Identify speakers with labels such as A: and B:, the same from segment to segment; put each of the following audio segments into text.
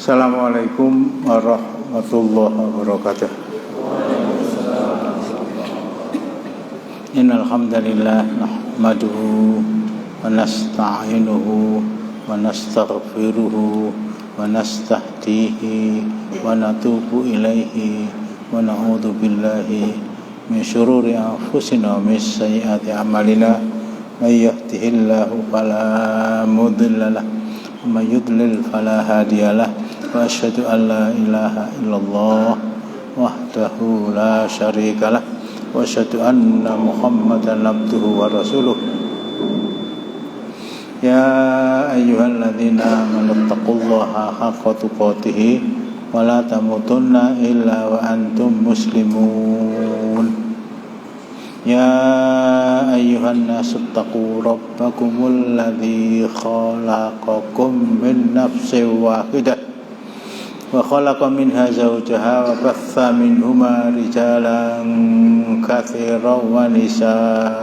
A: Assalamualaikum warahmatullahi wabarakatuh. Innal hamdalillah nahmaduhu wa nasta'inuhu wa nastaghfiruhu wa nastahdihi wa natubu ilaihi wa na'udzu billahi min syururi anfusina wa min sayyiati a'malina. May yahdihillahu fala mudilla lahu wa may yudlil fala hadiyalah. Wa asyhadu an la ilaha illallah wahdahu la syarikalah wa asyhadu anna Muhammadan abduhu wa rasuluh. Ya ayyuhalladzina amanu taqullaha haqqa tuqatih wa la tamutunna illa wa antum muslimun. Ya ayyuhan nasu taqu rabbakumul ladzi khalaqakum min nafsin wahidah wa khalaqa minha zawjaha wa batha minhuma rijalan katsiran wa nisaa'a.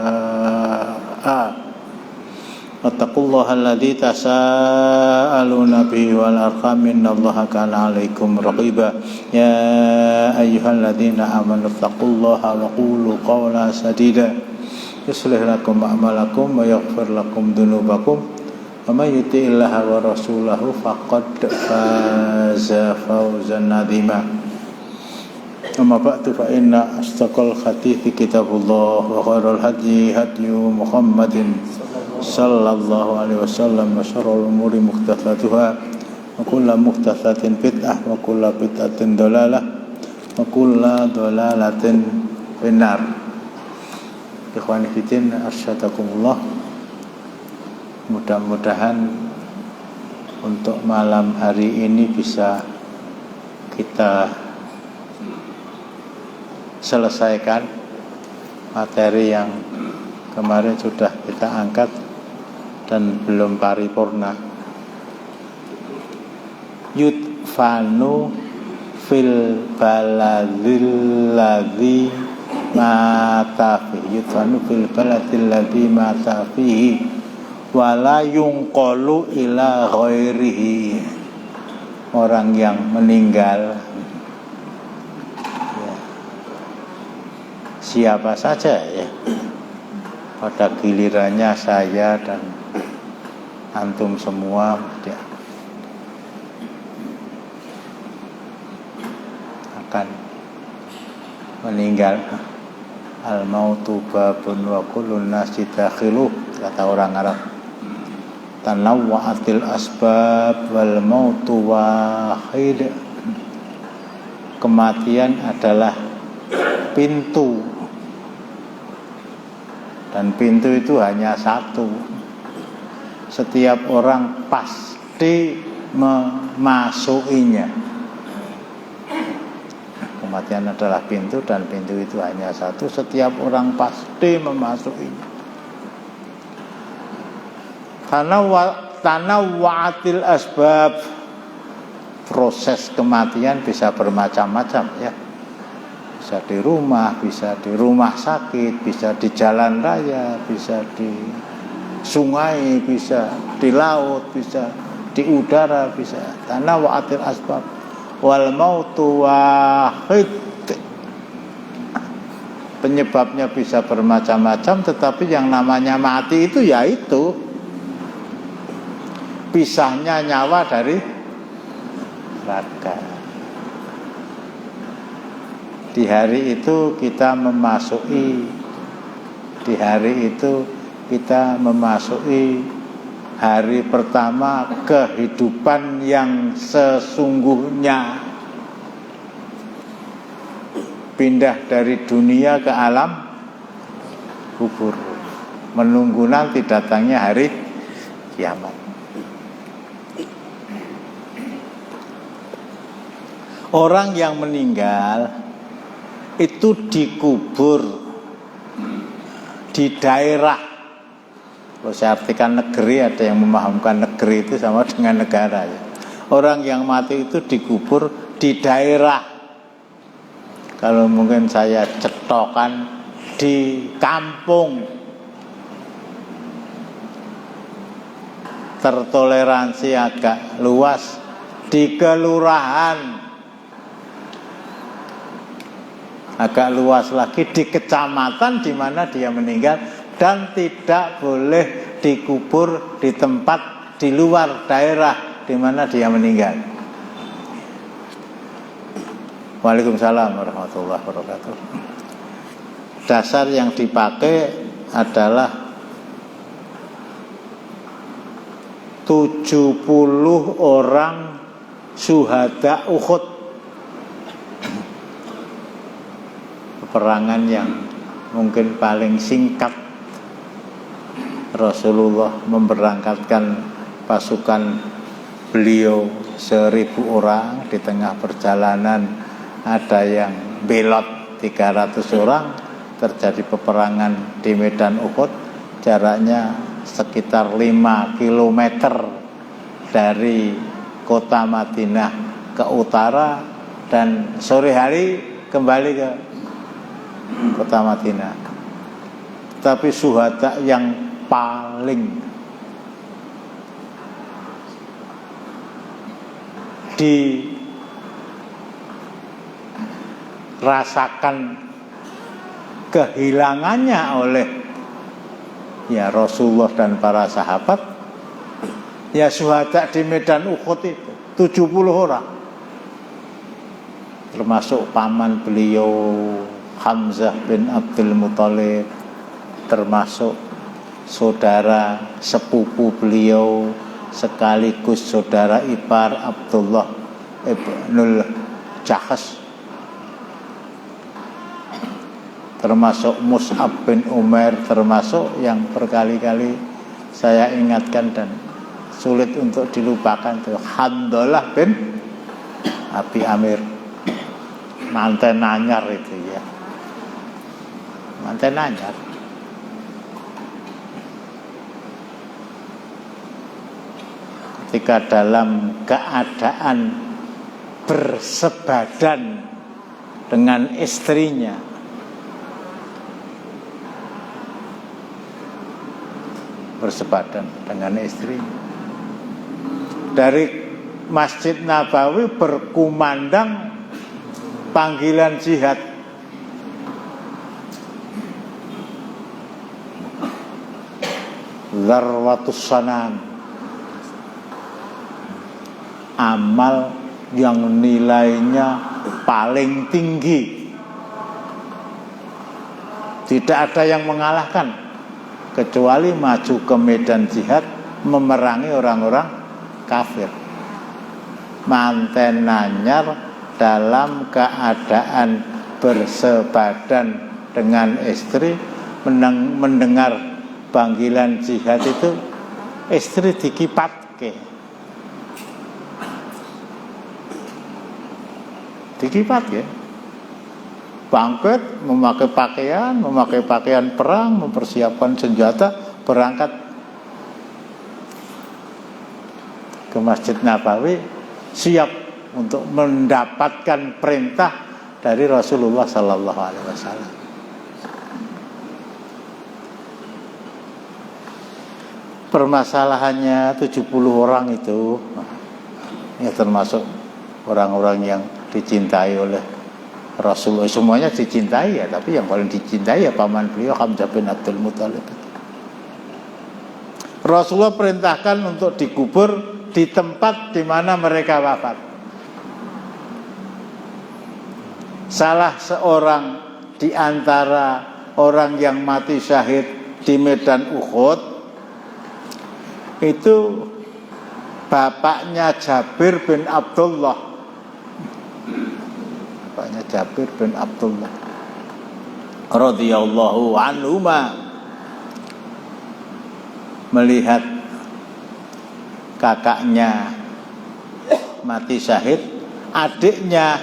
A: Wattaqullaha alladzi tasaaluna bihi wal arham innallaha kana 'alaikum raqiba. Ya ayyuhalladzina amanu taqullaha wa qulu qawlan sadida yuslih lakum a'malakum wa yaghfir lakum dhunubakum. Wa may yuti'illaha wa rasulahu faqad faza fawzan 'azima. Amma ba'du fa inna asdaqal hadithi kitabullah wa khairal hadyi hadyu Muhammadin sallallahu alaihi wasallam wa syarrul umuri muhdatsatuha wa kullu muhdatsatin bid'ah wa kullu bid'atin dhalalah wa kullu dhalalatin finnar. Ikhwani fillah, arsyadakumullah. Mudah-mudahan untuk malam hari ini bisa kita selesaikan materi yang kemarin sudah kita angkat dan belum paripurna. Yudfanu fil baladil ladzi mata fihi, yudfanu fil baladil ladzi mata fihi wala yunqalu ila ghairihi. Orang yang meninggal ya, siapa saja ya, pada gilirannya saya dan antum semua ya, akan meninggal. Al-mautu babun wa kullun nasi dakhiluh, kata orang Arab. Tanawwa'atil asbab wal mautu wahid. Kematian adalah pintu, dan pintu itu hanya satu. Setiap orang pasti memasukinya. Kematian adalah pintu dan pintu itu hanya satu. Setiap orang pasti memasukinya. Tanawwa'atil asbab. Proses kematian bisa bermacam-macam ya. Bisa di rumah, bisa di rumah sakit, bisa di jalan raya, bisa di sungai, bisa di laut, bisa di udara, bisa. Tanawwa'atil asbab wal mautu wahid. Penyebabnya bisa bermacam-macam, tetapi yang namanya mati itu yaitu pisahnya nyawa dari raga. Di hari itu kita memasuki hari pertama kehidupan yang sesungguhnya. Pindah dari dunia ke alam kubur, menunggu nanti datangnya hari kiamat. Orang yang meninggal itu dikubur di daerah. Kalau saya artikan negeri, ada yang memahamkan negeri itu sama dengan negara ya. Orang yang mati itu dikubur di daerah. Kalau mungkin saya cetokan di kampung. Tertoleransi agak luas di kelurahan, agak luas lagi di kecamatan di mana dia meninggal, dan tidak boleh dikubur di tempat di luar daerah di mana dia meninggal. Waalaikumsalam warahmatullahi wabarakatuh. Dasar yang dipakai adalah 70 orang syuhada Uhud, peperangan yang mungkin paling singkat. Rasulullah memberangkatkan pasukan beliau 1000 orang, di tengah perjalanan ada yang belot 300 orang, terjadi peperangan di medan Uhud, jaraknya sekitar 5 km dari kota Madinah ke utara, dan sore hari kembali ke kota Madinah. Tapi syuhada yang paling dirasakan kehilangannya oleh ya Rasulullah dan para sahabat, ya syuhada di medan Uhud itu 70 orang, termasuk paman beliau Hamzah bin Abdul Muthalib, termasuk saudara sepupu beliau sekaligus saudara ipar Abdullah ibnul Jahsh, termasuk Mus'ab bin Umair, termasuk yang berkali-kali saya ingatkan dan sulit untuk dilupakan itu Handalah bin Abi Amir, manten anyar itu ya, manten anyar. Ketika dalam keadaan bersebadan dengan istrinya, bersebadan dengan istrinya, dari Masjid Nabawi berkumandang panggilan jihad. Zarwatus sanam, amal yang nilainya paling tinggi, tidak ada yang mengalahkan kecuali maju ke medan jihad memerangi orang-orang kafir. Manten anyar dalam keadaan bersebadan dengan istri, mendengar panggilan jihad itu, istri dikipatke. Dikipat ya, bangkit, memakai pakaian perang, mempersiapkan senjata, berangkat ke Masjid Nabawi, siap untuk mendapatkan perintah dari Rasulullah Sallallahu Alaihi Wasallam. Permasalahannya 70 orang itu ya termasuk orang-orang yang dicintai oleh Rasulullah. Semuanya dicintai ya, tapi yang paling dicintai ya paman beliau Hamzah bin Abdul Muthalib. Rasulullah perintahkan untuk dikubur di tempat di mana mereka wafat. Salah seorang di antara orang yang mati syahid di medan Uhud itu bapaknya Jabir bin Abdullah. Bapaknya Jabir bin Abdullah radhiyallahu anhuma melihat kakaknya mati syahid, adiknya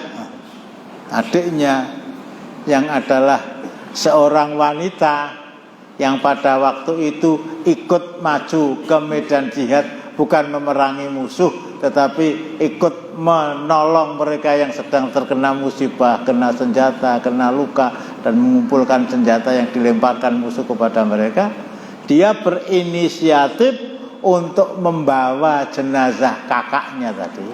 A: yang adalah seorang wanita yang pada waktu itu ikut maju ke medan jihad, bukan memerangi musuh tetapi ikut menolong mereka yang sedang terkena musibah, kena senjata, kena luka, dan mengumpulkan senjata yang dilemparkan musuh kepada mereka. Dia berinisiatif untuk membawa jenazah kakaknya tadi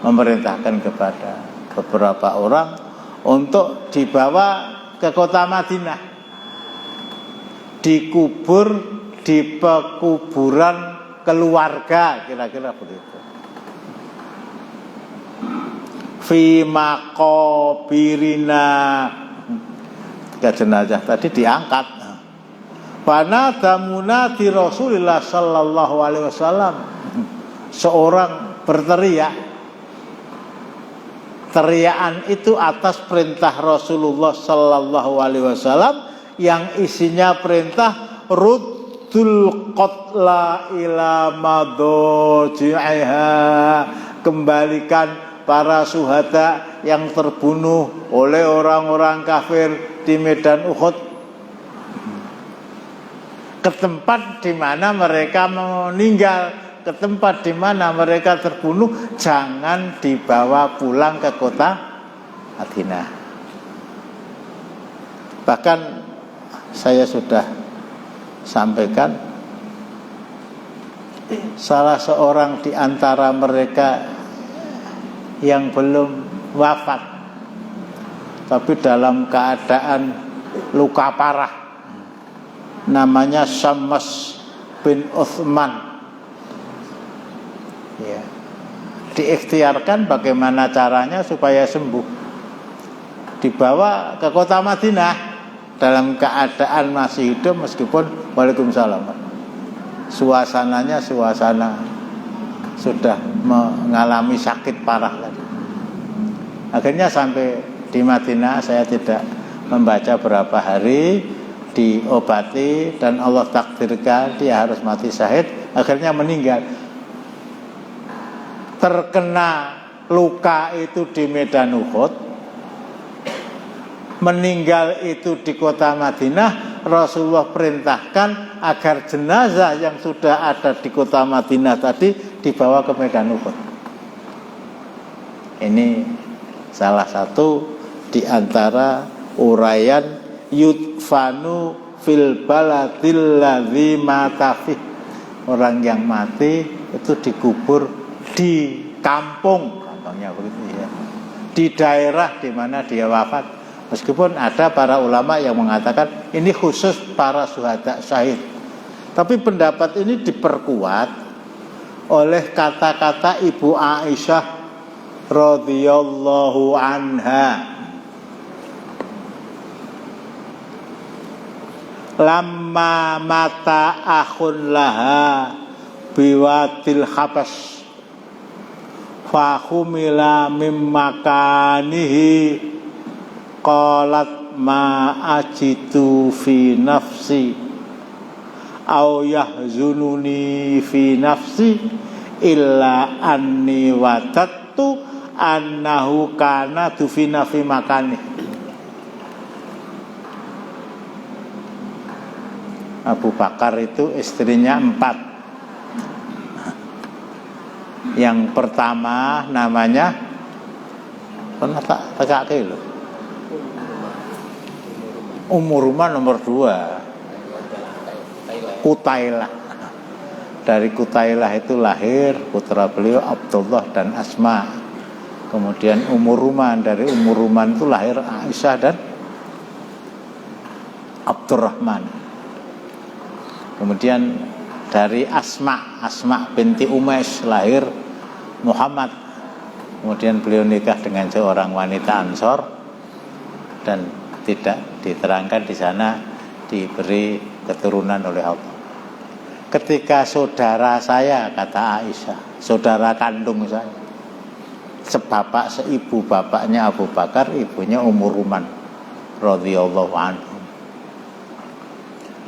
A: memerintahkan kepada beberapa orang untuk dibawa ke kota Madinah, dikubur di pekuburan keluarga, kira-kira begitu. Fi maqabirina, ke jenazah tadi diangkat. Fanada munadi Rasulullah sallallahu alaihi wasallam, seorang berteriak. Teriakan itu atas perintah Rasulullah sallallahu alaihi wasallam yang isinya perintah ruddul qatla ila madji'iha, kembalikan para syuhada yang terbunuh oleh orang-orang kafir di medan Uhud ke tempat di mana mereka meninggal, ke tempat di mana mereka terbunuh, jangan dibawa pulang ke kota Madinah. Bahkan saya sudah sampaikan, salah seorang di antara mereka yang belum wafat tapi dalam keadaan luka parah, namanya Syammas bin Uthman, ya, diikhtiarkan bagaimana caranya supaya sembuh, dibawa ke kota Madinah dalam keadaan masih hidup meskipun waalaikumsalam, suasananya suasana sudah mengalami sakit parah lagi. Akhirnya sampai di Madinah, saya tidak membaca berapa hari, diobati dan Allah takdirkan dia harus mati syahid, akhirnya meninggal. Terkena luka itu di medan Uhud, meninggal itu di kota Madinah. Rasulullah perintahkan agar jenazah yang sudah ada di kota Madinah tadi dibawa ke medan Uhud. Ini salah satu di antara uraian yudfanu fil baladil ladzi mata fih. Orang yang mati itu dikubur di kampung, gampangnya begitu ya, di daerah di mana dia wafat. Meskipun ada para ulama yang mengatakan ini khusus para syuhada syahid, tapi pendapat ini diperkuat oleh kata-kata Ibu Aisyah radhiyallahu anha. Lamma mata akhun laha biwadil habas fahumila mimmakanihi qalat ma ajitu fi nafsi au yahzununi fi nafsi illa anni wadattu annahu kana dufina fi makani. Abu Bakar itu istrinya 4. Yang pertama namanya pernah tak tegake lho, Umurumah, nomor 2 Qutailah. Dari Qutailah itu lahir putra beliau Abdullah dan Asma. Kemudian Umuruman, dari Umuruman itu lahir Aisyah dan Abdurrahman. Kemudian dari Asma binti Umais lahir Muhammad. Kemudian beliau nikah dengan seorang wanita Ansor dan tidak diterangkan di sana diberi keturunan oleh Allah. Ketika saudara saya, kata Aisyah, saudara kandung saya, sebapak seibu bapaknya Abu Bakar, ibunya Ummuruman radhiyallahu anhu,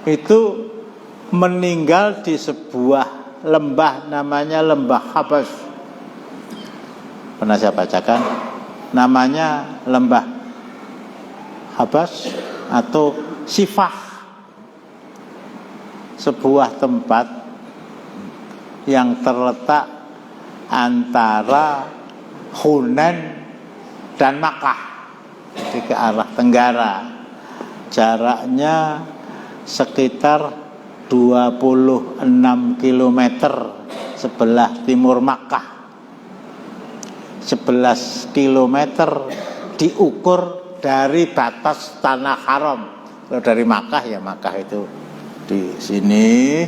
A: itu meninggal di sebuah lembah namanya lembah Habas. Pernah saya bacakan namanya lembah Habas atau Sifah, sebuah tempat yang terletak antara Hunain dan Makkah, jadi ke arah tenggara. Jaraknya sekitar 26 km sebelah timur Makkah. 11 kilometer diukur dari batas tanah haram. Kalau dari Makkah ya Makkah itu di sini,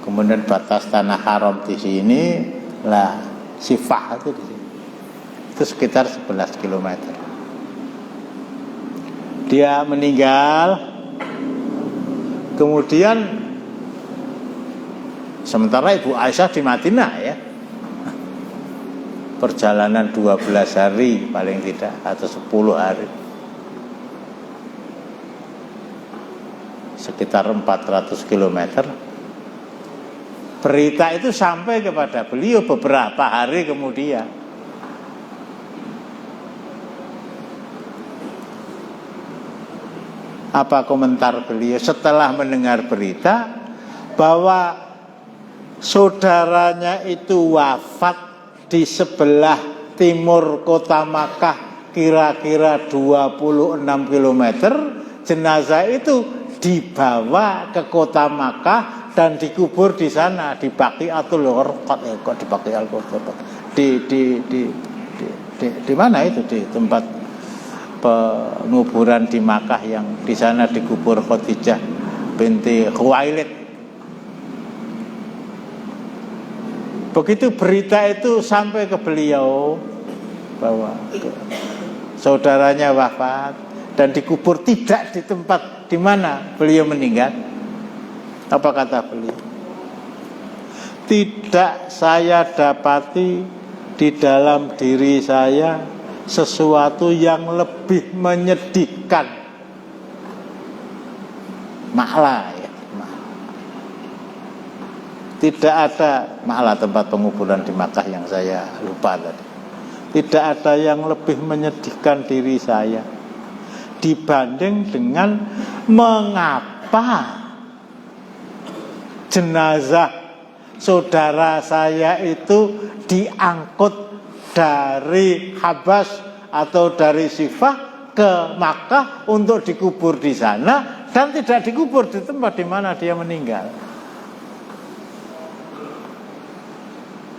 A: kemudian batas tanah haram di sini, lah Sifah itu di sini. Itu sekitar 11 kilometer. Dia meninggal, kemudian sementara Ibu Aisyah di Madinah ya. Perjalanan 12 hari paling tidak atau 10 hari. Sekitar 400 kilometer. Berita itu sampai kepada beliau beberapa hari kemudian. Apa komentar beliau setelah mendengar berita bahwa saudaranya itu wafat di sebelah timur kota Makkah kira-kira 26 km. Jenazah itu dibawa ke kota Makkah dan dikubur di sana di Baqiatul Gharqad. Di Baqiatul Gharqad. Di mana itu, di tempat penguburan di Makkah yang di sana dikubur Khadijah binti Khuwailid. Begitu berita itu sampai ke beliau bahwa saudaranya wafat dan dikubur tidak di tempat di mana beliau meninggal, apa kata beliau? Tidak saya dapati di dalam diri saya sesuatu yang lebih menyedihkan. Ma'la ya. Tidak ada Ma'la tempat penguburan di Makkah yang saya lupa tadi. Tidak ada yang lebih menyedihkan diri saya dibanding dengan mengapa jenazah saudara saya itu diangkut dari Habas atau dari Sifah ke Makkah untuk dikubur di sana dan tidak dikubur di tempat di mana dia meninggal.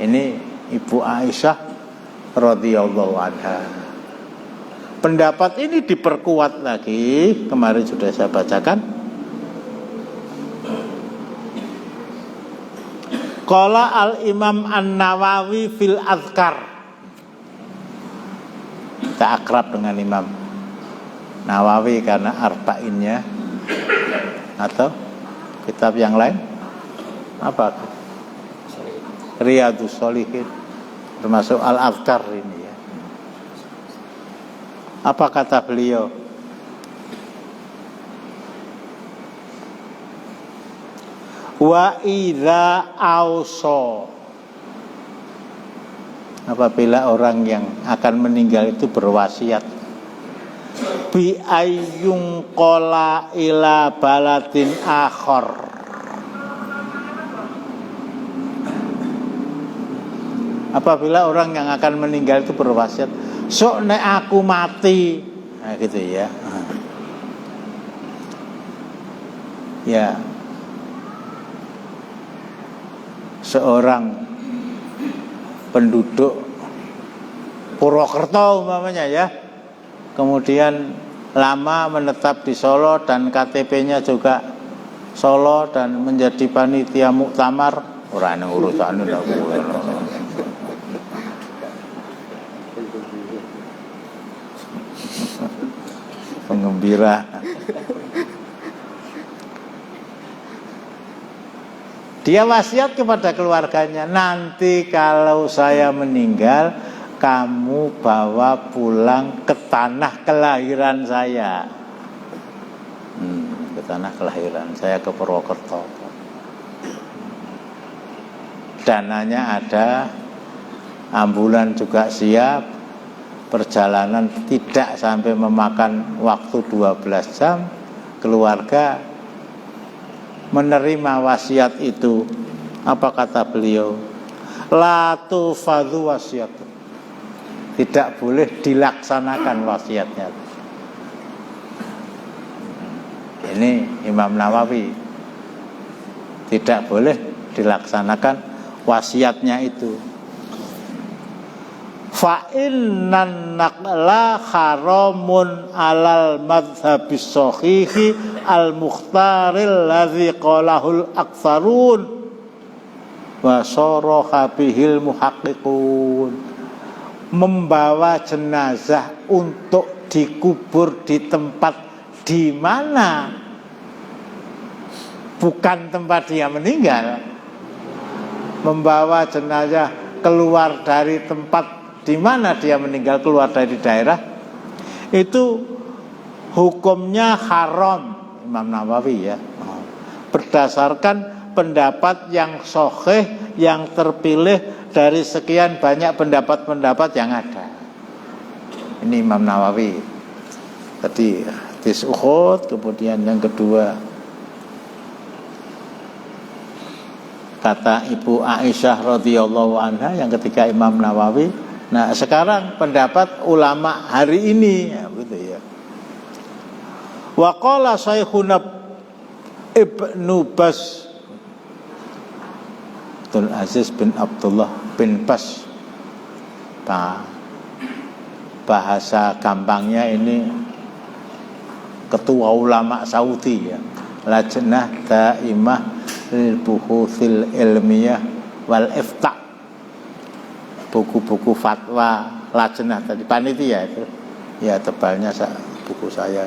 A: Ini Ibu Aisyah radhiyallahu anha. Pendapat ini diperkuat lagi, kemarin sudah saya bacakan. Qala al-Imam An-Nawawi fil Adhkar. Kita akrab dengan Imam Nawawi karena arba'innya. Atau kitab yang lain apa? Riyadhus Shalihin, termasuk Al-Adhkar ini ya. Apa kata beliau? Wa idza auso, apabila orang yang akan meninggal itu berwasiat, bi ayyung qala ila baladin akhar, apabila orang yang akan meninggal itu berwasiat, sok nek aku mati, nah gitu ya. Ya, seorang penduduk Purwokerto umpamanya ya, kemudian lama menetap di Solo dan KTP-nya juga Solo dan menjadi panitia muktamar, ora nang urusan ndak kuwi. Penggembira. Dia wasiat kepada keluarganya, nanti kalau saya meninggal, kamu bawa pulang ke tanah kelahiran saya. Ke tanah kelahiran saya, ke Purwokerto. Dananya ada, ambulan juga siap. Perjalanan tidak sampai memakan waktu 12 jam. Keluarga menerima wasiat itu. Apa kata beliau? La tufadhu wasiat, tidak boleh dilaksanakan wasiatnya. Ini Imam Nawawi, tidak boleh dilaksanakan wasiatnya itu. fa innan naqla haramun alal madhabis sahihi al mukhtaril ladzi qalahul aktsarun wa saraha bihil muhaqqiqun. Membawa jenazah untuk dikubur di tempat di mana bukan tempat dia meninggal, membawa jenazah keluar dari tempat di mana dia meninggal, keluar dari daerah, itu hukumnya haram. Imam Nawawi ya, berdasarkan pendapat yang sahih, yang terpilih dari sekian banyak pendapat-pendapat yang ada. Ini Imam Nawawi. Tadi hadis Uhud, kemudian yang kedua kata Ibu Aisyah radhiyallahu anha, yang ketiga Imam Nawawi. Nah, sekarang pendapat ulama hari ini ya, gitu ya. Wa qala Syekhuna Ibnu Bas Abdul Aziz bin Abdullah bin Bas. Bahasa gampangnya ini ketua ulama Saudi ya. Lajnah Daimah lil Buhuthil Ilmiyah wal Ifta. Buku-buku fatwa lajnah tadi, panitia itu ya, tebalnya buku saya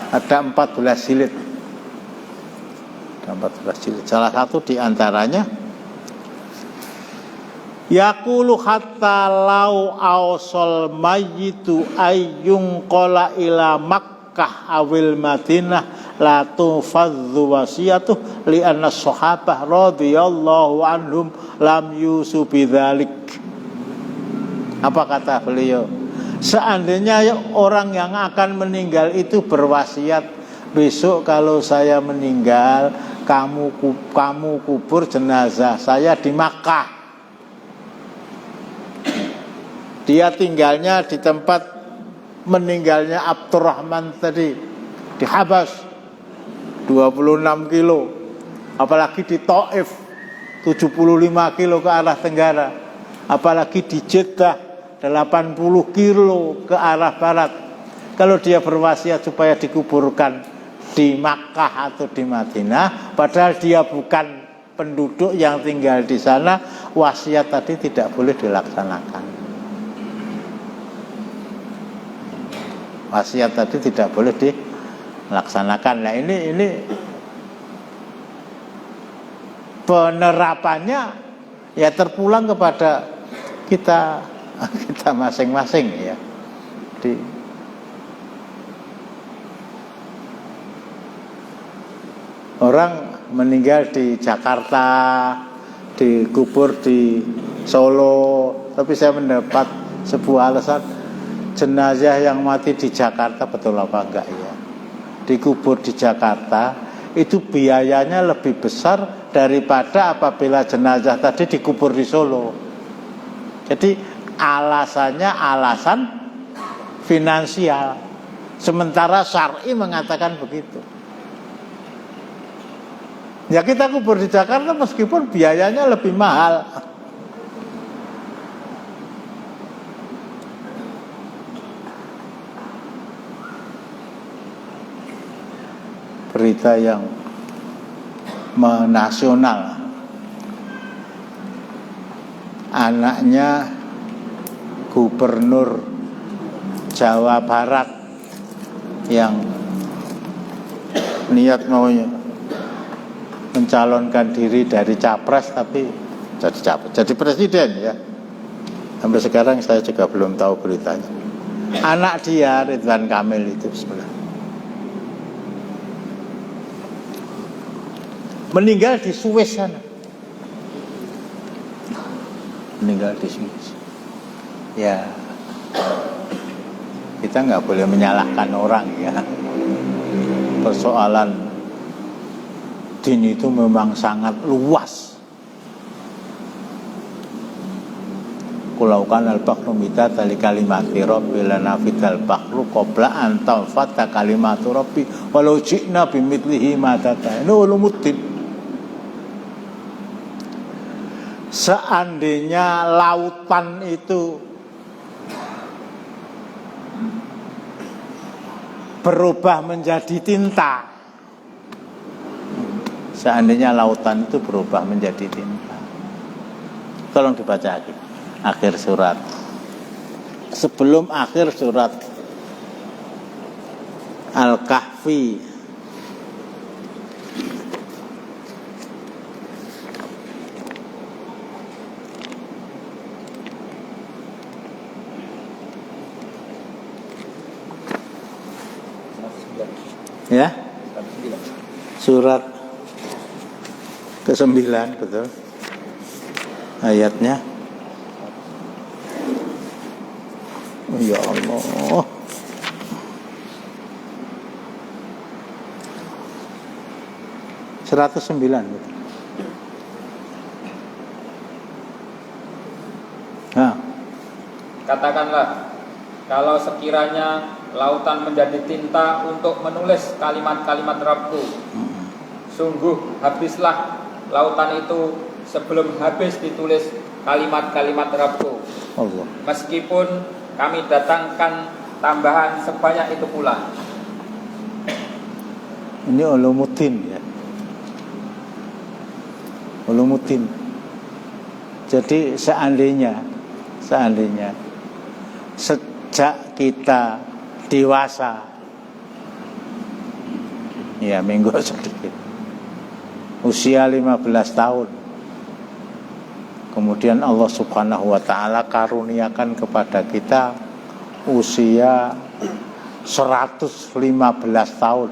A: ada 14 jilid. Ada 14 jilid. Salah satu diantaranya yaqulu hatta lau awsal mayyitu ayyung qala ila Makkah awil Madinah la tufadzu wasiyatuh li anna sahabah radhiyallahu anhum lam yusu bidzalik. Apa kata beliau? Seandainya orang yang akan meninggal itu berwasiat, besok kalau saya meninggal, kamu kubur jenazah saya di Makkah. Dia tinggalnya di tempat meninggalnya Abdurrahman tadi, di Habas 26 kilo, apalagi di Taif 75 kilo ke arah tenggara, apalagi di Jeddah 80 kilo ke arah barat. Kalau dia berwasiat supaya dikuburkan di Makkah atau di Madinah, padahal dia bukan penduduk yang tinggal di sana, wasiat tadi tidak boleh dilaksanakan. Wasiat tadi tidak boleh dilaksanakan. Nah, ini penerapannya ya terpulang kepada kita masing-masing ya. Orang meninggal di Jakarta, dikubur di Solo, tapi saya mendapat sebuah alasan, jenazah yang mati di Jakarta betul apa enggak ya, dikubur di Jakarta itu biayanya lebih besar daripada apabila jenazah tadi dikubur di Solo. Jadi alasannya alasan finansial, sementara syar'i mengatakan begitu. Ya kita kubur di Jakarta meskipun biayanya lebih mahal. Berita yang menasional, anaknya Gubernur Jawa Barat yang niat mau mencalonkan diri dari capres tapi jadi presiden ya. Sampai sekarang saya juga belum tahu beritanya. Anak dia Ridwan Kamil itu sebelah meninggal di Suez sana. Meninggal di Suez. Ya, kita nggak boleh menyalahkan orang ya. Persoalan din itu memang sangat luas. Kulaukan al-bakru mita tali kalimati rabbi lana fidal bakru qabla an tanfata kalimatu rabbi walau ji'na bimitlihi matata. Ini ulumuddin. Seandainya lautan itu berubah menjadi tinta. Seandainya lautan itu berubah menjadi tinta. Tolong dibaca akhir surat. Sebelum akhir surat Al-Kahfi. Ya, surat ke-9, betul. Ayatnya, oh, ya Allah, 109, betul. Nah.
B: Katakanlah, kalau sekiranya lautan menjadi tinta untuk menulis kalimat-kalimat Rabbku, sungguh habislah lautan itu sebelum habis ditulis kalimat-kalimat Rabbku.
A: Allah.
B: Meskipun kami datangkan tambahan sebanyak itu pula.
A: Ini ulumuddin ya. Ulumuddin. Jadi seandainya sejak kita dewasa, ya minggu sedikit, usia 15 tahun, kemudian Allah Subhanahu wa ta'ala karuniakan kepada kita usia 115 tahun.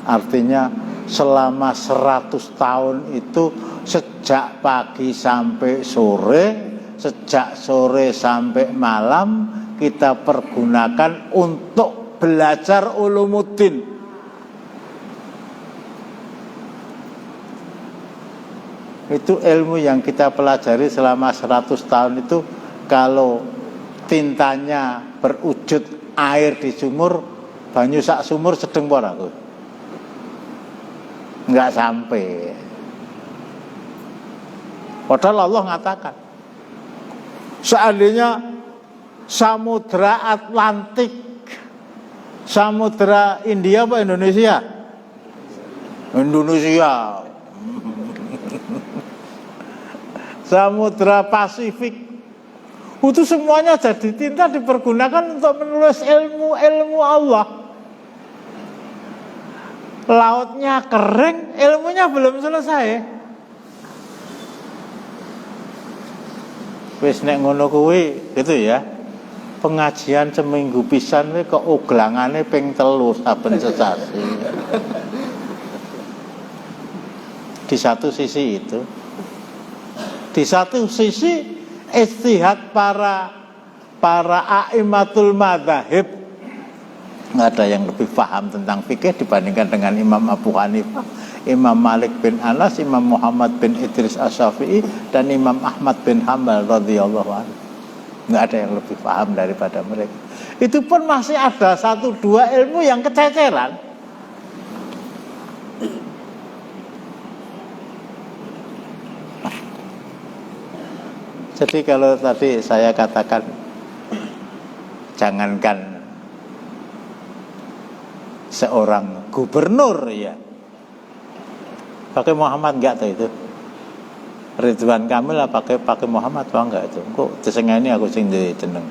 A: Artinya selama 100 tahun itu sejak pagi sampai sore, sejak sore sampai malam kita pergunakan untuk belajar ulumuddin. Itu ilmu yang kita pelajari selama 100 tahun itu. Kalau tintanya berwujud air di sumur, banyu sak sumur sedeng pora aku. Enggak sampai. Padahal Allah mengatakan, seandainya Samudra Atlantik, Samudra India apa Indonesia? Indonesia. Samudra Pasifik itu semuanya jadi tinta dipergunakan untuk menulis ilmu Allah. Lautnya kering, ilmunya belum selesai. Wis nek ngono kuwi gitu ya. Pengajian seminggu pisan kuwi kok oglangane ping 3 saben sesasi. Di satu sisi itu, di satu sisi ijtihad para a'immatul madzhab. Nggak ada yang lebih paham tentang fikih dibandingkan dengan Imam Abu Hanifah, Imam Malik bin Anas, Imam Muhammad bin Idris Asy-Syafi'i, dan Imam Ahmad bin Hanbal radhiyallahu anhu. Nggak ada yang lebih paham daripada mereka. Itu pun masih ada 1-2 ilmu yang kececeran. Jadi kalau tadi saya katakan, jangankan seorang gubernur ya, pakai Muhammad enggak tuh itu? Ridwan Kamil lah pakai Muhammad apa enggak itu? Kok disengani aku sing jeneng.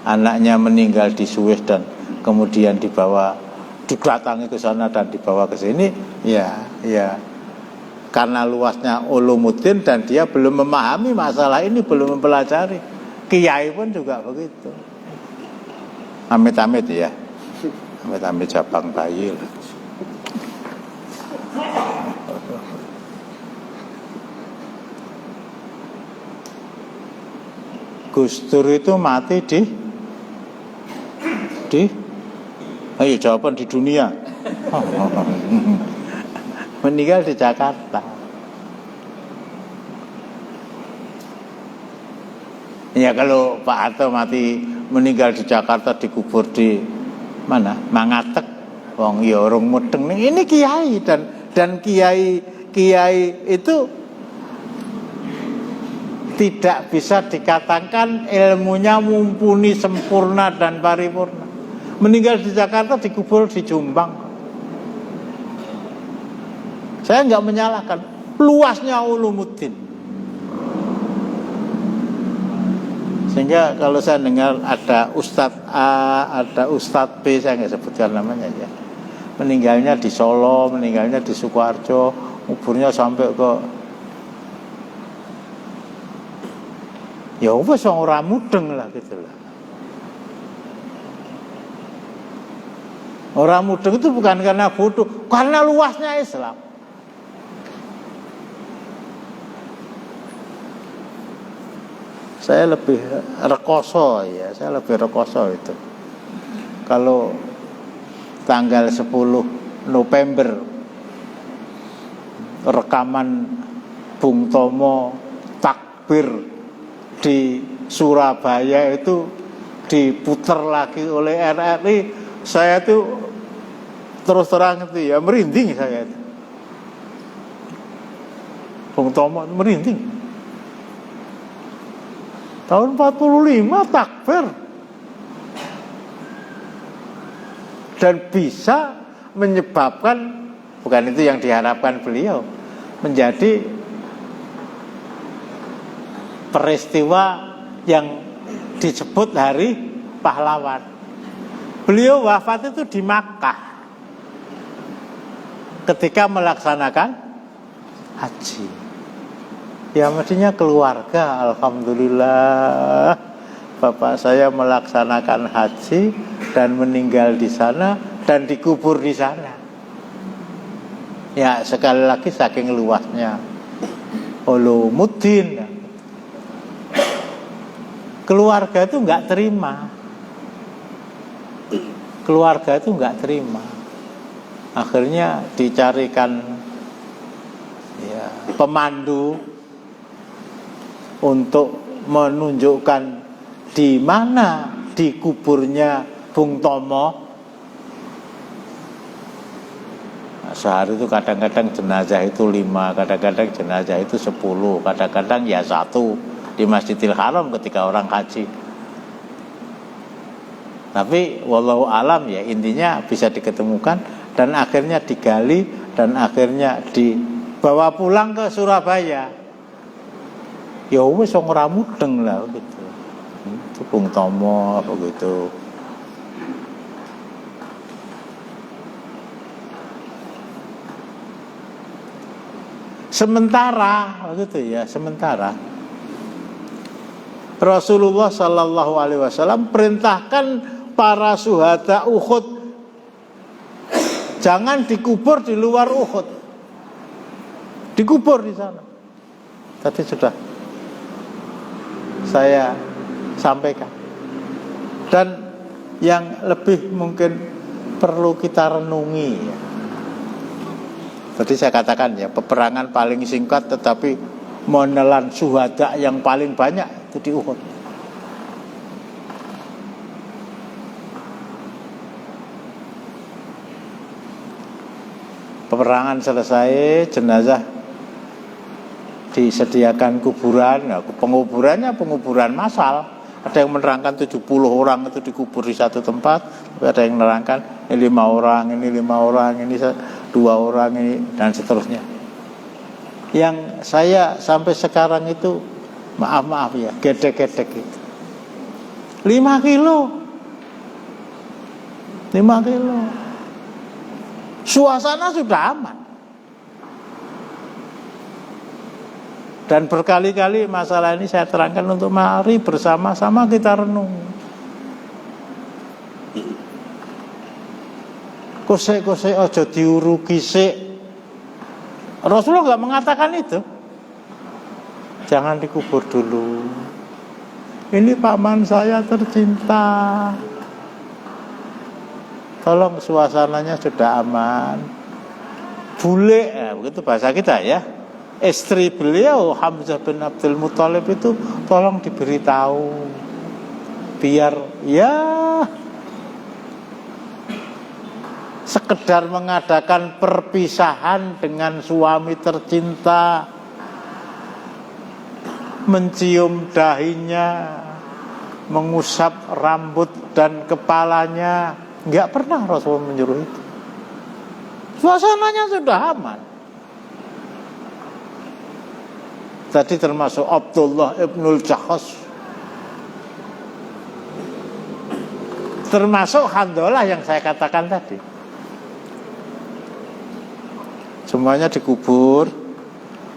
A: Anaknya meninggal di Suez dan kemudian didatangi ke sana dan dibawa ke sini, ya. Karena luasnya ulumuddin dan dia belum memahami masalah ini, belum mempelajari. Kiai pun juga begitu. Amit-amit ya. Amit-amit cabang bayi lah. Gus Dur itu mati ayo jawaban di dunia. Meninggal di Jakarta. Ya kalau Pak Harto mati meninggal di Jakarta, dikubur di mana? Mangatek. Wong ya orang mudeng. Ini kiai dan kiai itu tidak bisa dikatakan ilmunya mumpuni, sempurna dan paripurna. Meninggal di Jakarta dikubur di Jombang. Saya nggak menyalahkan luasnya Ulumuddin. Sehingga kalau saya dengar ada Ustadz A, ada Ustadz B, saya nggak sebutkan namanya ya, meninggalnya di Solo, meninggalnya di Sukoharjo, kuburnya sampai ke ya wis ora mudeng lah gitu lah. Orang mudeng itu bukan karena bodoh, karena luasnya Islam. Saya lebih rekoso ya, saya lebih rekoso itu. Kalau tanggal 10 November rekaman Bung Tomo takbir di Surabaya itu diputar lagi oleh RRI, saya tuh terus terang itu ya merinding saya itu. Bung Tomo merinding. Tahun 45 takbir. Dan bisa menyebabkan, bukan itu yang diharapkan beliau, menjadi peristiwa yang disebut Hari Pahlawan. Beliau wafat itu di Makkah ketika melaksanakan haji. Ya mestinya keluarga, alhamdulillah bapak saya melaksanakan haji dan meninggal di sana dan dikubur di sana. Ya sekali lagi saking luasnya Ulumuddin, keluarga itu nggak terima. Keluarga itu nggak terima. Akhirnya dicarikan ya, pemandu untuk menunjukkan di mana dikuburnya Bung Tomo. Nah, sehari itu kadang-kadang jenazah itu 5, kadang-kadang jenazah itu 10, kadang-kadang ya 1 di Masjidil Haram ketika orang haji. Tapi wallahu alam ya, intinya bisa diketemukan dan akhirnya digali dan akhirnya dibawa pulang ke Surabaya. Ya wis ora mudeng lah gitu. Itu Bung Tomo begitu. Sementara begitu ya, sementara Rasulullah sallallahu alaihi wasallam perintahkan para syuhada Uhud jangan dikubur di luar Uhud. Dikubur di sana. Tadi sudah saya sampaikan. Dan yang lebih mungkin perlu kita renungi ya. Tadi saya katakan ya, peperangan paling singkat tetapi menelan syuhada yang paling banyak itu di Uhud. Peperangan selesai, jenazah disediakan kuburan. Nah, penguburan massal. Ada yang menerangkan 70 orang itu dikubur di satu tempat, ada yang menerangkan ini 5 orang, ini 5 orang, ini 2 orang, ini dan seterusnya. Yang saya sampai sekarang itu maaf ya, gedek-gedek itu 5 kilo. Suasana sudah aman. Dan berkali-kali masalah ini saya terangkan untuk mari bersama-sama kita renung. Kosek-kosek aja diurugi sik. Rasulullah enggak mengatakan itu. Jangan dikubur dulu. Ini paman saya tercinta. Tolong suasananya sudah aman. Bule, begitu bahasa kita ya. Istri beliau Hamzah bin Abdul Muthalib itu tolong diberitahu biar ya sekedar mengadakan perpisahan dengan suami tercinta, mencium dahinya, mengusap rambut dan kepalanya, Enggak pernah Rasulullah menyuruh itu. Suasananya sudah aman. Tadi termasuk Abdullah ibnul Jahas, termasuk Handolah yang saya katakan tadi. Semuanya dikubur.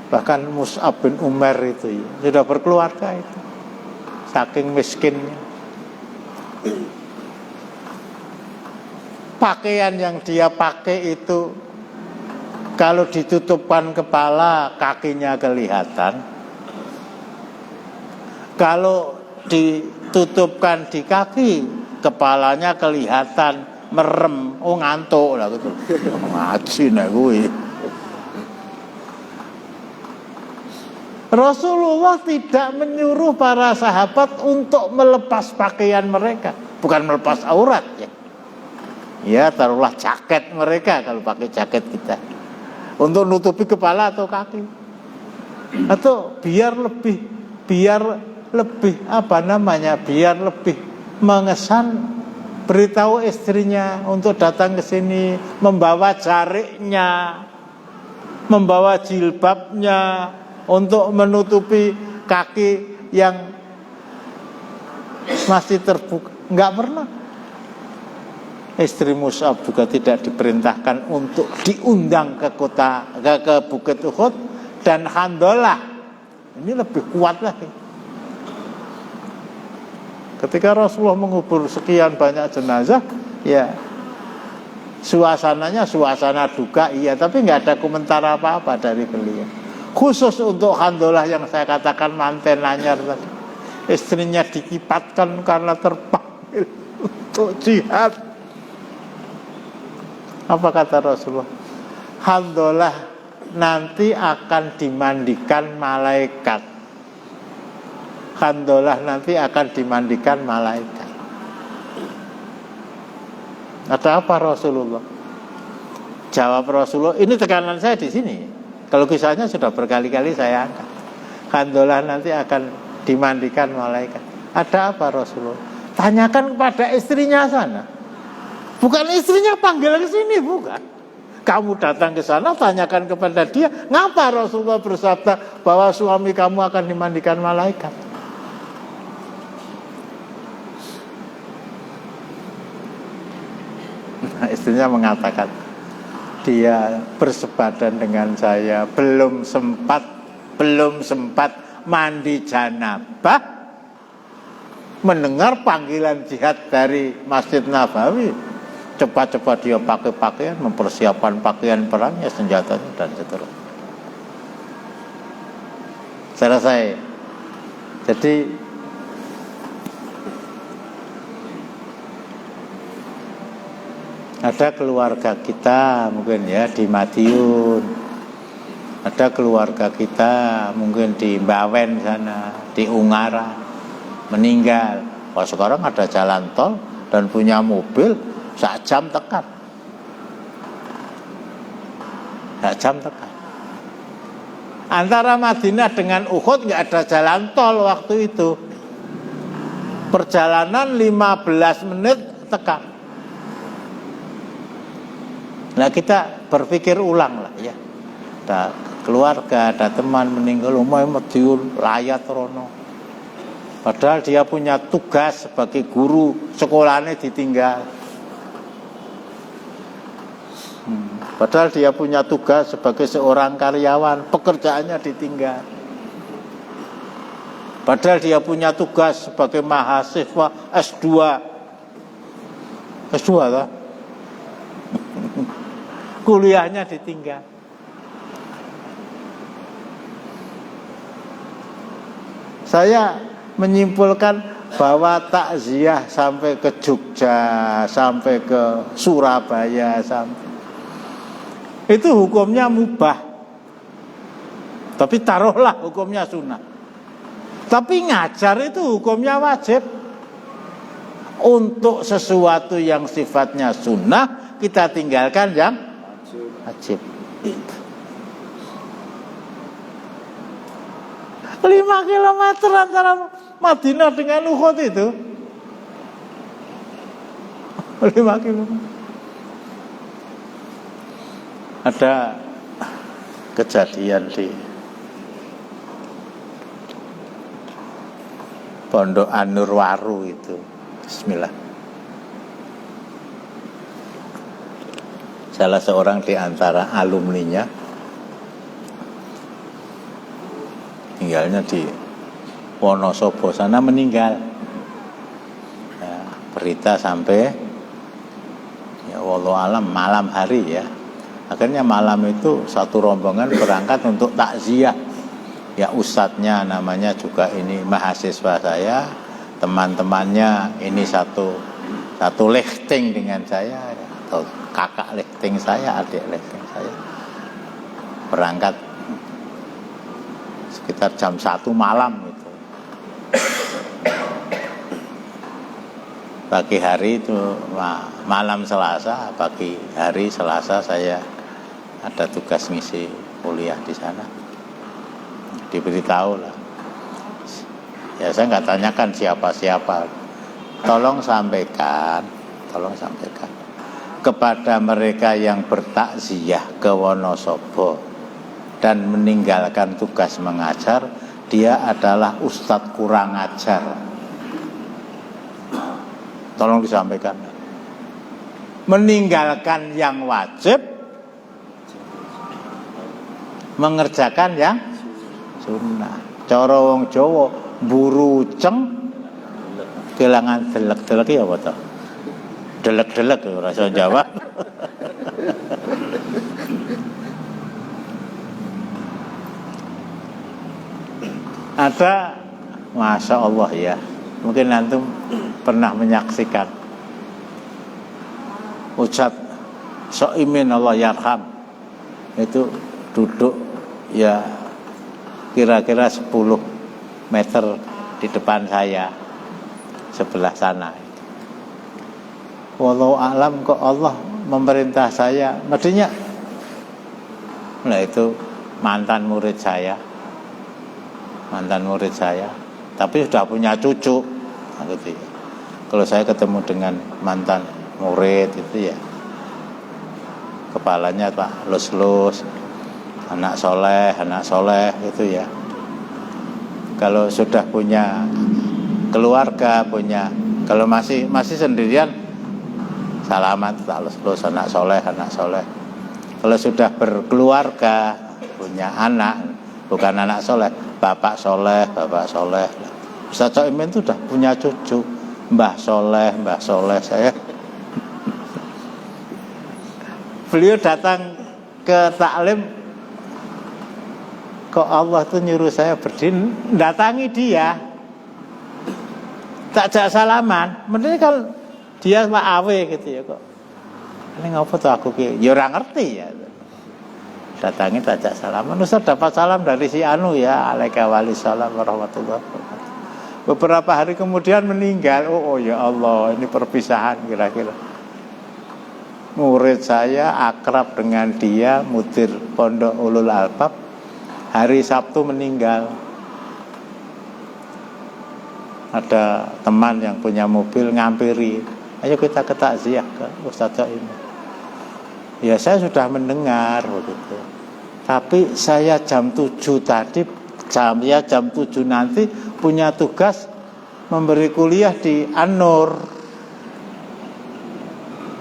A: Bahkan Mus'ab bin Umar itu sudah berkeluarga itu, saking miskinnya. Pakaian yang dia pakai itu kalau ditutupkan kepala, kakinya kelihatan. Kalau ditutupkan di kaki, kepalanya kelihatan merem. Oh, ngantuk lah gitu. Ngaji nek kuwi. Rasulullah tidak menyuruh para sahabat untuk melepas pakaian mereka, bukan melepas aurat ya. Ya, taruhlah jaket mereka kalau pakai jaket kita, untuk nutupi kepala atau kaki, atau biar lebih mengesan, beritahu istrinya untuk datang ke sini, membawa jariknya, membawa jilbabnya untuk menutupi kaki yang masih terbuka. Enggak pernah. Istri Mus'ab juga tidak diperintahkan untuk diundang ke Bukit Uhud. Dan Handolah ini lebih kuat lagi. Ketika Rasulullah mengubur sekian banyak jenazah, ya suasananya suasana duka, iya, tapi nggak ada komentar apa-apa dari beliau. Khusus untuk Handolah yang saya katakan manten anyar tadi, istrinya dikipatkan karena terpanggil untuk jihad. Apa kata Rasulullah? Handolah nanti akan dimandikan malaikat. Handolah nanti akan dimandikan malaikat. Ada apa Rasulullah? Jawab Rasulullah, ini tekanan saya di sini. Kalau kisahnya sudah berkali-kali saya angkat. Handolah nanti akan dimandikan malaikat. Ada apa Rasulullah? Tanyakan kepada istrinya sana. Bukan istrinya panggil ke sini, bukan. Kamu datang ke sana, tanyakan kepada dia, ngapa Rasulullah bersabda bahwa suami kamu akan dimandikan malaikat? Nah, istrinya mengatakan, dia bersebadan dengan saya, belum sempat mandi janabah, mendengar panggilan jihad dari Masjid Nabawi, cepat-cepat dia pakai pakaian, mempersiapkan pakaian perangnya, senjatanya dan seterusnya. Selesai. Jadi ada keluarga kita mungkin ya di Madiun, ada keluarga kita mungkin di Bawen sana, di Ungaran, meninggal. Kalau sekarang ada jalan tol dan punya mobil, sak jam tekan. Antara Madinah dengan Uhud nggak ada jalan tol waktu itu. Perjalanan 15 menit tekan. Nah, kita berpikir ulang lah ya. Ada keluarga, ada teman meninggal, umai Madiun, layat rono. Padahal dia punya tugas sebagai guru, sekolahnya ditinggal. Padahal dia punya tugas sebagai seorang karyawan, pekerjaannya ditinggal. Padahal dia punya tugas sebagai mahasiswa S2 lah. Kuliahnya ditinggal. Saya menyimpulkan bahwa takziah sampai ke Jogja, sampai ke Surabaya, itu hukumnya mubah. Tapi taruhlah hukumnya sunnah. Tapi ngajar itu hukumnya wajib. Untuk sesuatu yang sifatnya sunnah, kita tinggalkan yang wajib. 5 kilometer antara Madinah dengan Uhud itu. 5 kilo. Ada kejadian di Pondok Anurwaru itu. Bismillah. Salah seorang di antara alumninya tinggalnya di Wonosobo sana meninggal. Ya, berita sampai ya wallahu alam malam hari ya. Akhirnya malam itu satu rombongan berangkat untuk takziah. Ya ustadznya namanya juga ini mahasiswa saya, teman-temannya ini satu lifting dengan saya, atau kakak lifting saya, adik lifting saya, berangkat sekitar jam 1 malam itu. Pagi hari itu malam Selasa, pagi hari Selasa saya ada tugas ngisi kuliah di sana. Diberitahu lah. Ya saya nggak tanyakan siapa-siapa. Tolong sampaikan kepada mereka yang bertakziah ke Wonosobo dan meninggalkan tugas mengajar, dia adalah ustadz kurang ajar. Tolong disampaikan. Meninggalkan yang wajib, mengerjakan yang sunnah. Cara wong Jawa mburu ceng kelangan delek-delek ya apa to? Delek-delek ora iso jawab. Ada, Masya Allah ya, mungkin antum pernah menyaksikan Ustadz Soimin Allah yarham itu duduk ya kira-kira 10 meter di depan saya sebelah sana. Wallahu a'lam kok Allah memerintah saya, mestinya nah itu mantan murid saya, tapi sudah punya cucu gitu ya. Kalau saya ketemu dengan mantan murid itu ya kepalanya Pak lus-lus, anak soleh gitu ya. Kalau sudah punya keluarga, kalau masih sendirian, salaman tak lulus anak soleh. Kalau sudah berkeluarga, punya anak, bukan anak soleh, bapak soleh. Ustaz Soimin itu sudah punya cucu, mbah soleh saya. Beliau datang ke taklim. Kok Allah tuh nyuruh saya berdiri, datangi dia, takjak salaman. Mending kalau dia Pak Awe gitu ya kok. Ini ngapa tuh aku ki? Ya ora ngerti ya. Datangi takjak salaman. Ustaz dapat salam dari si Anu ya, alaika walissalam warahmatullahi wabarakatuh. Beberapa hari kemudian meninggal. Oh ya Allah, ini perpisahan kira-kira. Murid saya akrab dengan dia, mudir Pondok Ulul Albab. Hari Sabtu meninggal. Ada teman yang punya mobil ngampiri, ayo kita ke takziah ke Ustaz ini. Ya saya sudah mendengar begitu. Tapi saya jam 7 tadi, jam 7 nanti punya tugas memberi kuliah di An-Nur.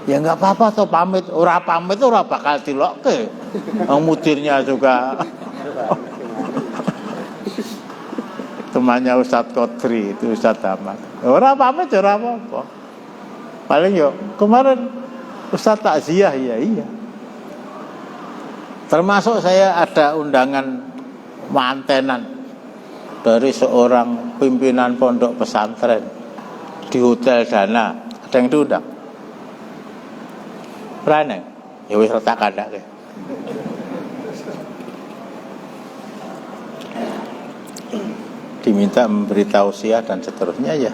A: Ya enggak apa-apa toh pamit, ora bakal dilokke. Mudirnya juga temannya Ustadz Kodri itu Ustadz Ahmad. Ora pamit ora apa-apa. Paling yo kemarin Ustadz takziah iya. Termasuk saya ada undangan mantenan dari seorang pimpinan pondok pesantren di Hotel Dana. Ada yang diundang? Rane, ya wis tak kandhake. Diminta memberi tausiah dan seterusnya ya.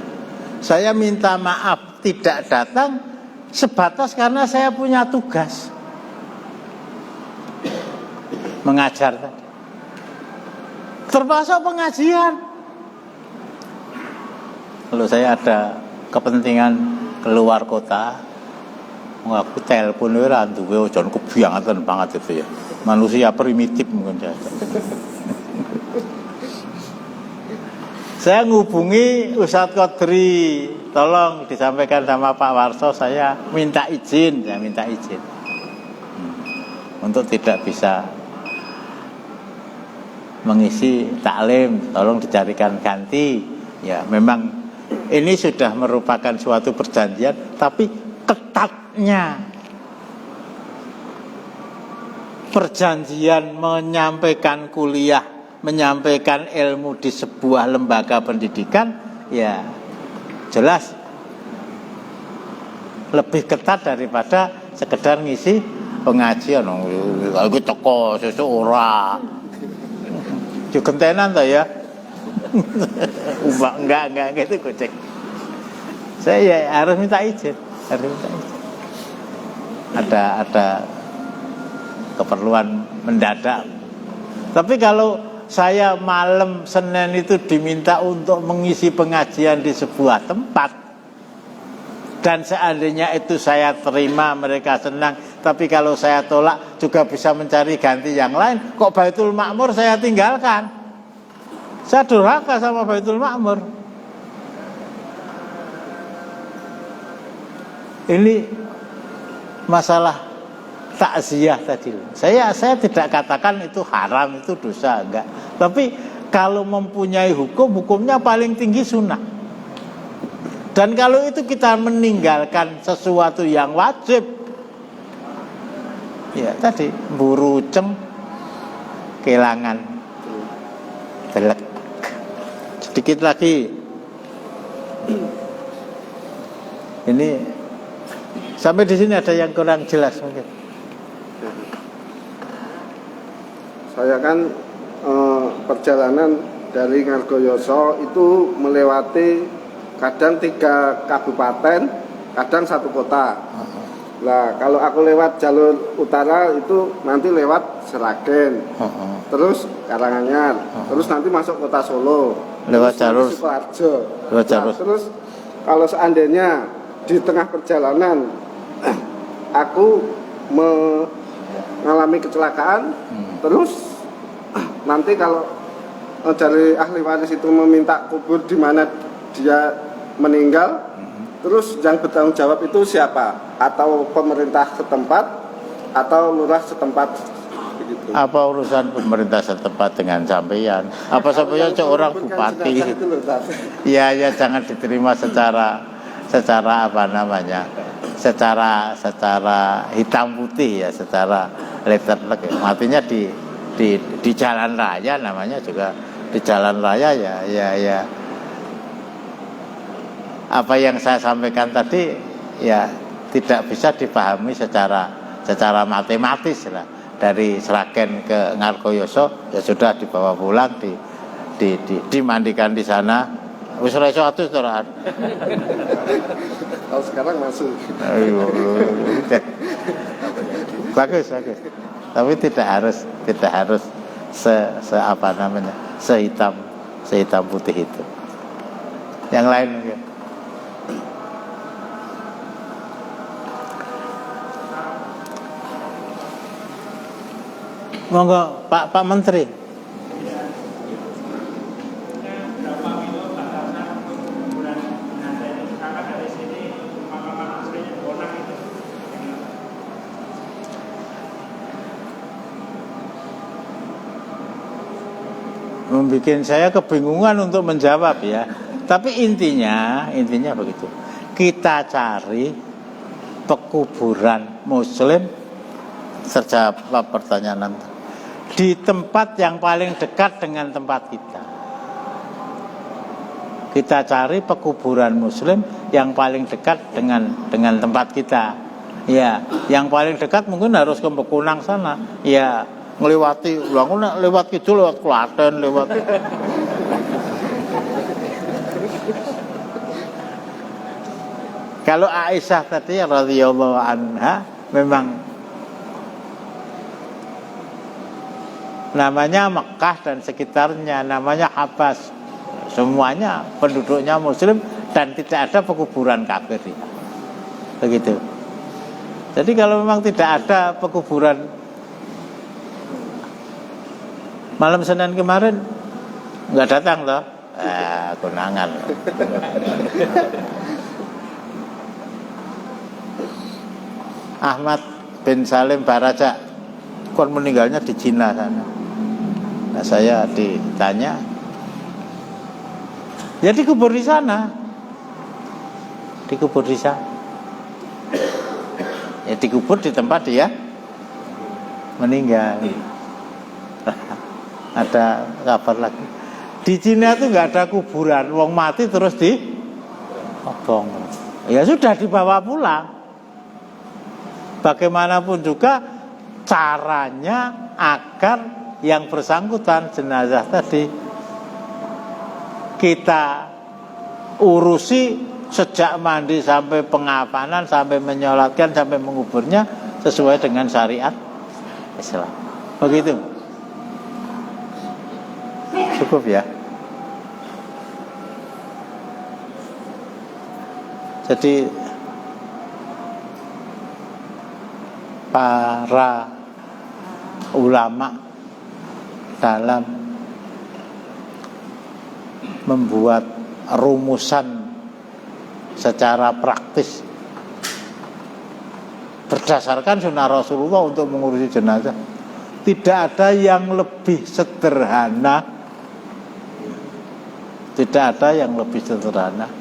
A: Saya minta maaf tidak datang sebatas karena saya punya tugas mengajar tadi. Termasuk pengajian. Kalau saya ada kepentingan keluar kota, Aku telepon ora duwe ojon kebiangan banget itu ya. Manusia primitif mungkin saya. Saya ngubungi Ustadz Qadri, tolong disampaikan sama Pak Warso, saya minta izin untuk tidak bisa mengisi taklim, tolong dicarikan ganti. Ya, memang ini sudah merupakan suatu perjanjian, tapi ketatnya perjanjian menyampaikan kuliah, menyampaikan ilmu di sebuah lembaga pendidikan, ya jelas lebih ketat daripada sekedar ngisi pengajian. Aku teko sesuk ora. Yo gentenan ta ya. Enggak gitu gocek. Saya harus minta izin, Ada keperluan mendadak. Tapi kalau saya malam Senin itu diminta untuk mengisi pengajian di sebuah tempat, dan seandainya itu saya terima, mereka senang. Tapi kalau saya tolak juga bisa mencari ganti yang lain. Kok Baitul Ma'mur saya tinggalkan? Saya durhaka sama Baitul Ma'mur. Ini masalah takziah tadi. Saya tidak katakan itu haram, itu dosa, enggak. Tapi kalau mempunyai hukumnya paling tinggi sunnah. Dan kalau itu kita meninggalkan sesuatu yang wajib, ya tadi buruceng kelangan telek. Sedikit lagi. Ini sampai di sini ada yang kurang jelas mungkin.
C: Saya kan perjalanan dari Ngargoyoso itu melewati kadang 3 kabupaten, kadang 1 kota. Nah, kalau aku lewat jalur utara itu nanti lewat Seragen, terus Karanganyar, terus nanti masuk kota Solo,
A: lewat jalur
C: Sukoharjo. Terus kalau seandainya di tengah perjalanan aku mengalami kecelakaan, terus nanti kalau dari ahli waris itu meminta kubur di mana dia meninggal, terus yang bertanggung jawab itu siapa? Atau pemerintah setempat atau lurah setempat begitu.
A: Apa urusan pemerintah setempat dengan sampeyan? Apa sampeyan seorang bupati? Ya jangan diterima secara apa namanya? Secara hitam putih ya, secara letterlek. Artinya di jalan raya, namanya juga di jalan raya ya apa yang saya sampaikan tadi ya tidak bisa dipahami secara matematis lah. Dari Seragen ke Ngargoyoso ya sudah dibawa pulang, dimandikan di sana. Wis ora iso atus to ora.
C: Kalau sekarang masuk.
A: Bagus. Tapi tidak harus apa namanya? sehitam putih itu. Yang lain mungkin. Monggo Pak Menteri. Membikin saya kebingungan untuk menjawab ya. Tapi intinya begitu. Kita cari pekuburan Muslim, terjawab pertanyaan Anda, di tempat yang paling dekat dengan tempat kita. Kita cari pekuburan Muslim yang paling dekat dengan tempat kita. Ya, yang paling dekat mungkin harus ke Bekunang sana. Ya, ngliwati lewat kidul, lewat Klaten, lewat Kalau Aisyah tadi radhiyallahu anha memang namanya Mekah dan sekitarnya, namanya Habas, semuanya penduduknya Muslim dan tidak ada pekuburan kafir. Begitu. Jadi kalau memang tidak ada pekuburan malam Senin kemarin nggak datang toh, konangan. Ahmad bin Salim Baraja kon meninggalnya di Cina sana. Nah, saya ditanya, ya dikubur di sana, dikubur di sana. Ya dikubur di tempat dia meninggal. Ada kabar lagi di Cina itu nggak ada kuburan, wong mati terus diobong. Ya sudah dibawa pulang. Bagaimanapun juga caranya agar yang bersangkutan jenazah tadi kita urusi sejak mandi sampai pengapanan, sampai menyolatkan, sampai menguburnya sesuai dengan syariat Islam. Begitu. Cukup ya. Jadi para ulama dalam membuat rumusan secara praktis berdasarkan sunnah Rasulullah untuk mengurusi jenazah, tidak ada yang lebih sederhana, tidak ada yang lebih sederhana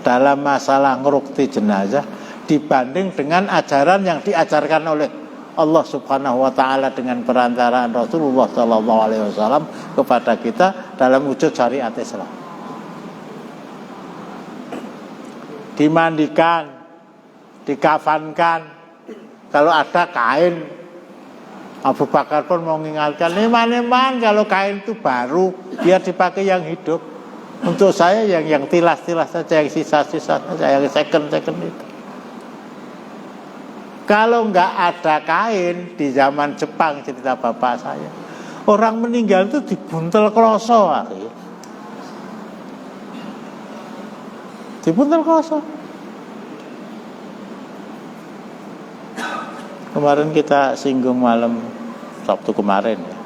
A: dalam masalah ngerukti jenazah dibanding dengan ajaran yang diajarkan oleh Allah Subhanahu wa taala dengan perantaraan Rasulullah sallallahu alaihi wasallam kepada kita dalam wujud syariat Islam. Dimandikan, dikafankan, kalau ada kain. Abu Bakar pun mau mengingatkan, neman kalau kain itu baru biar dipakai yang hidup. Untuk saya yang tilas-tilas saja, yang sisa-sisa saja, yang second itu. Kalau nggak ada kain di zaman Jepang, cerita bapak saya, orang meninggal itu dibuntel kloso, dibuntel kloso. Kemarin kita singgung malam Sabtu kemarin ya.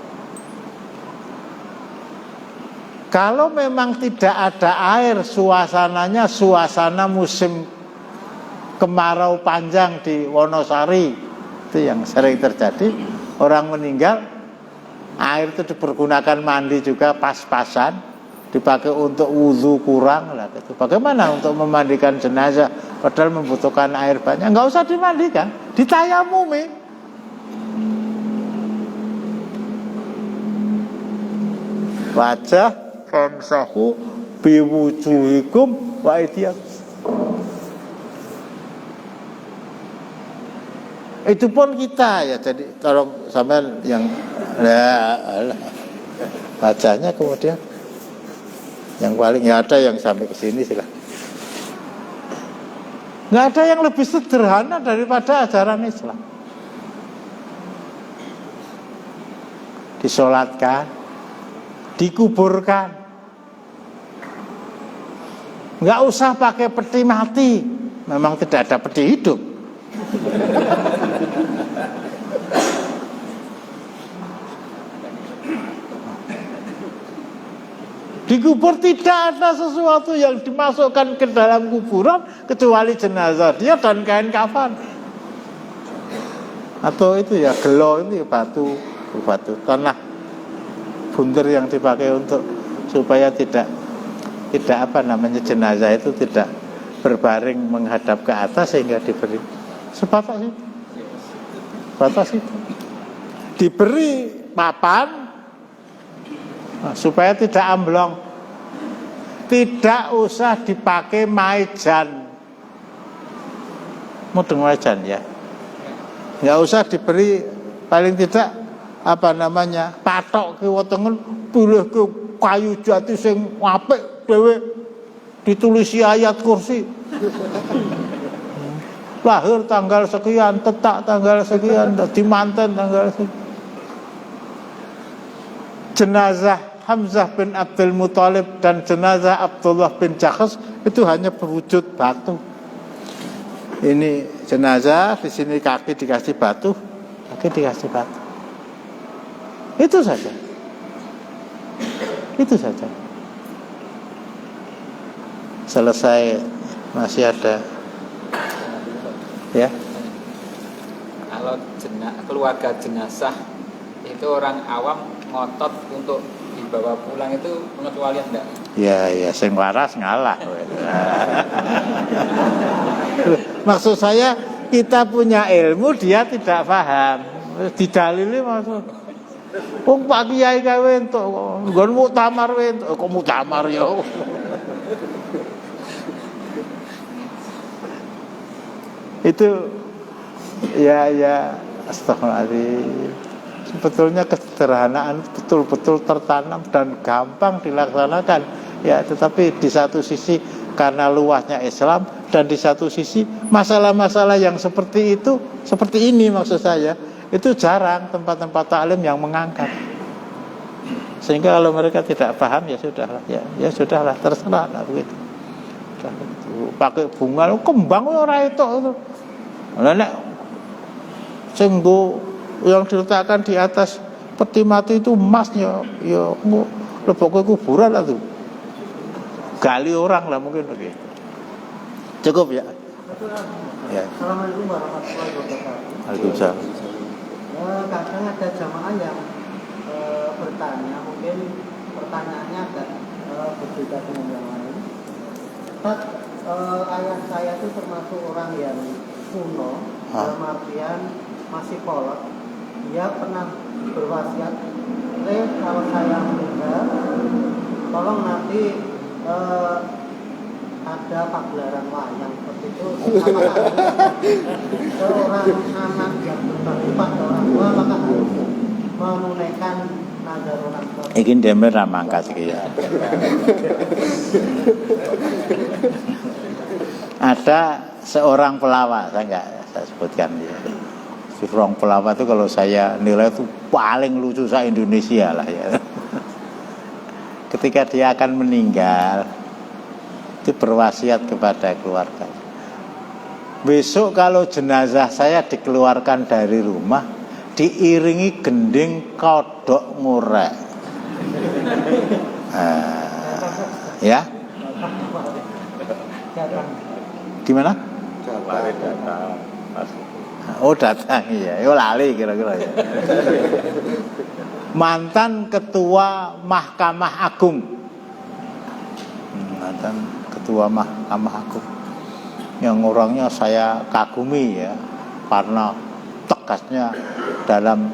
A: Kalau memang tidak ada air, suasananya suasana musim kemarau panjang di Wonosari, itu yang sering terjadi. Orang meninggal, air itu dipergunakan mandi juga pas-pasan, dipakai untuk wudhu kurang lah. Bagaimana untuk memandikan jenazah padahal membutuhkan air banyak? Nggak usah dimandikan, ditayamumi. Wajah famsahu biwujuhikum wa aydiyakum. Itu pun kita ya, jadi tolong sampean yang bacanya kemudian yang paling ya ada yang sampai ke sini silah. Nggak ada yang lebih sederhana daripada ajaran Islam. Disolatkan, dikuburkan, nggak usah pakai peti mati. Memang tidak ada peti hidup. Dikubur tidak ada sesuatu yang dimasukkan ke dalam kuburan kecuali jenazah dia dan kain kafan. Atau itu ya gelo, itu batu tanah bundar yang dipakai untuk supaya tidak apa namanya jenazah itu tidak berbaring menghadap ke atas sehingga diberi sebatas itu diberi papan supaya tidak amblong, tidak usah dipakai maijan, mudeng maijan ya, nggak usah diberi paling tidak apa namanya patok ke wetenge pilih ke kayu jati sing apik dhewe ditulisi ayat kursi. Lahir tanggal sekian, tetak tanggal sekian, dimanten tanggal sekian. Jenazah Hamzah bin Abdul Muthalib dan jenazah Abdullah bin Jakhas itu hanya berwujud batu. Ini jenazah, di sini kaki dikasih batu, kaki dikasih batu. Itu saja. Itu saja. Selesai, masih ada. Ya.
B: Kalau keluarga jenazah itu orang awam ngotot untuk dibawa pulang, itu pengecualian enggak?
A: Ya, sing waras ngalah. Maksud saya, kita punya ilmu, dia tidak paham. Didalili maksud. Wong Pak Kiai kae entuk nggon muktamar wae entuk kok muktamar ya. Itu ya astagfirullahaladzim. Sebetulnya kesederhanaan betul-betul tertanam dan gampang dilaksanakan. Ya, tetapi di satu sisi karena luasnya Islam, dan di satu sisi masalah-masalah yang seperti itu, seperti ini maksud saya, itu jarang tempat-tempat taklim yang mengangkat. Sehingga kalau mereka tidak paham, ya sudahlah, ya sudahlah, terserah lah begitu. Pakai bunga, kembang ora itu. Lah nek sing yang diletakkan di atas peti mati itu emasnya, ya lebok ke kuburan lah tuh. Gali orang lah mungkin begitu. Cukup ya. Ya.
D: Assalamualaikum warahmatullahi wabarakatuh.
A: Waalaikumsalam.
D: Kadang ada jamaah yang bertanya, mungkin pertanyaannya agak berbeda dengan yang lain. Ustaz, ayah saya itu termasuk orang yang kuno, dalam artian masih kolot. Dia pernah berwasiat, kalau saya meninggal, tolong nanti ada pagelaran wayang seperti itu. Seorang anak yang berbakti pada orang tua, maka harus menunaikan nazarul akbar.
A: Iki demer ra mangkat iki ya. Ada seorang pelawak, saya sebutkan ya. Seorang pelawak itu kalau saya nilai itu paling lucu se Indonesia lah ya. Ketika dia akan meninggal, itu berwasiat kepada keluarga. Besok kalau jenazah saya dikeluarkan dari rumah, diiringi gending kodok ngorek. Ya? Gimana?
C: Datang.
A: Oh datang iya, yo lali kira-kira ya. Mantan ketua Mahkamah Agung. Mantan ketua Mahkamah Agung. Yang orangnya saya kagumi ya, karena tegasnya dalam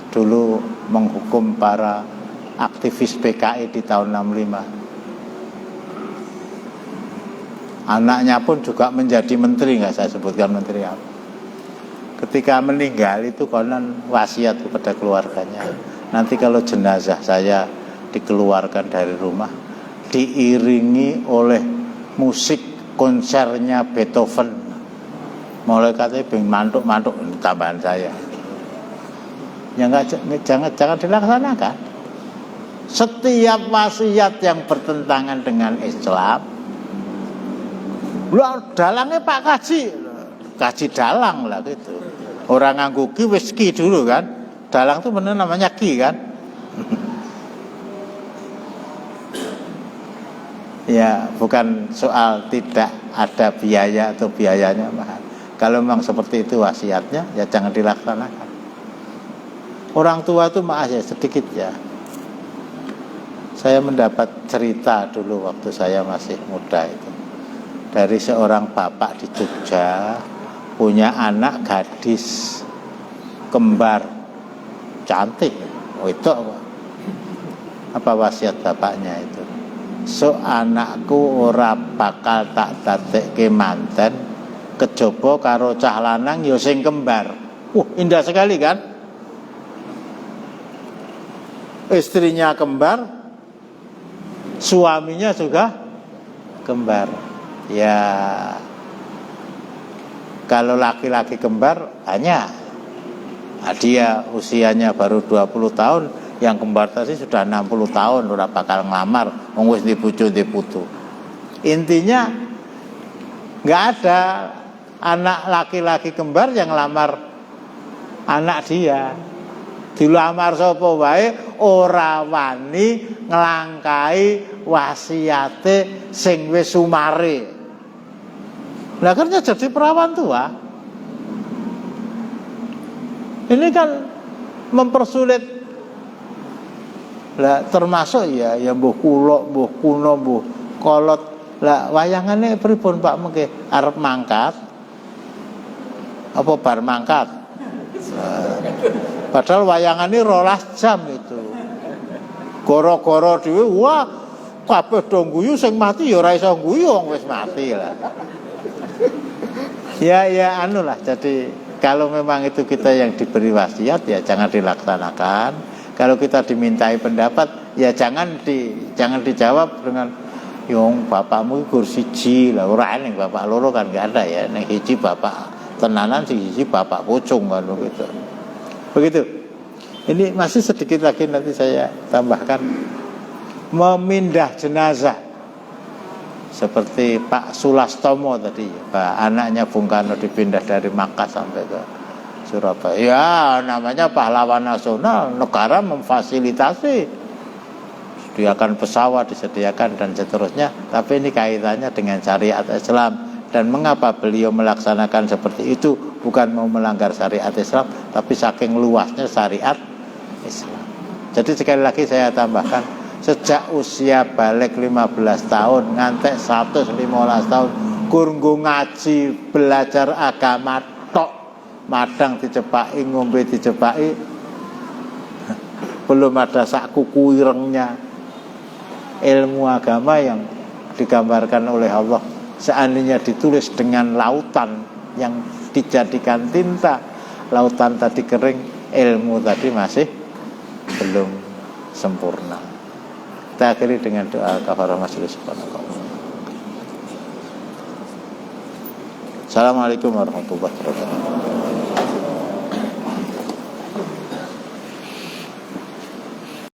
A: dulu menghukum para aktivis PKI di tahun 65. Anaknya pun juga menjadi menteri, nggak saya sebutkan menteri apa. Ketika meninggal itu konon wasiat kepada keluarganya, nanti kalau jenazah saya dikeluarkan dari rumah, diiringi oleh musik konsernya Beethoven. Mulai katanya pengen mantuk-mantuk tambahan saya. Ya jangan dilaksanakan. Setiap wasiat yang bertentangan dengan Islam, dalangnya Pak Kaji dalang lah gitu. Orang nganggo ki wis ki dulu kan. Dalang tuh bener namanya ki kan. Ya, bukan soal tidak ada biaya atau biayanya mahal. Kalau memang seperti itu wasiatnya, ya jangan dilaksanakan. Orang tua tuh maaf ya sedikit ya. Saya mendapat cerita dulu waktu saya masih muda itu. Dari seorang bapak di Jogja, punya anak gadis kembar cantik. Oh itu apa wasiat bapaknya itu? So anakku ora bakal tak dadekke manten, kejaba karo cah lanang ya sing kembar. Indah sekali kan? Istrinya kembar, suaminya juga kembar. Ya, kalau laki-laki kembar hanya dia usianya baru 20 tahun, yang kembar tadi sudah 60 tahun udah bakal ngelamar, wis di bojo di putu. Intinya nggak ada anak laki-laki kembar yang lamar anak dia. Dilamar sapa wae ora wani nglangkai wasiate sing wis sumare. Lah akhirnya jadi perawan tua. Ini kan mempersulit. Lah termasuk ya mbuh kula, mbuh kuno, mbuh kolot. Lah wayangane pripun Pak mengke arep mangkat? Apa bar mangkat? Padahal wayangan ini 12 jam itu. Goro-goro dhewe wah kabeh do guyu sing mati ya ora iso guyu wong wis mati lah. Ya anu lah. Jadi kalau memang itu kita yang diberi wasiat ya jangan dilaksanakan. Kalau kita dimintai pendapat ya jangan dijawab dengan yung bapakmu gur siji lah ora ning bapak loro kan enggak ada ya. Ning siji bapak tenanan siji bapak pocong kan begitu. Begitu. Ini masih sedikit lagi nanti saya tambahkan. Memindah jenazah seperti Pak Sulastomo tadi, Pak anaknya Bung Karno dipindah dari Makkah sampai ke Surabaya. Ya namanya pahlawan nasional, negara memfasilitasi, disediakan pesawat, disediakan dan seterusnya. Tapi ini kaitannya dengan syariat Islam. Dan mengapa beliau melaksanakan seperti itu? Bukan mau melanggar syariat Islam, tapi saking luasnya syariat Islam. Jadi sekali lagi saya tambahkan, sejak usia balik 15 tahun ngantek 115 tahun kurnggo ngaji belajar agama tok, madang dicepaki, ngombe dicepaki, belum ada sak kuku irengnya ilmu agama yang digambarkan oleh Allah. Seandainya ditulis dengan lautan yang dijadikan tinta, lautan tadi kering, ilmu tadi masih belum sempurna. Kita akhiri dengan doa kafarah majelis. Assalamualaikum warahmatullahi wabarakatuh.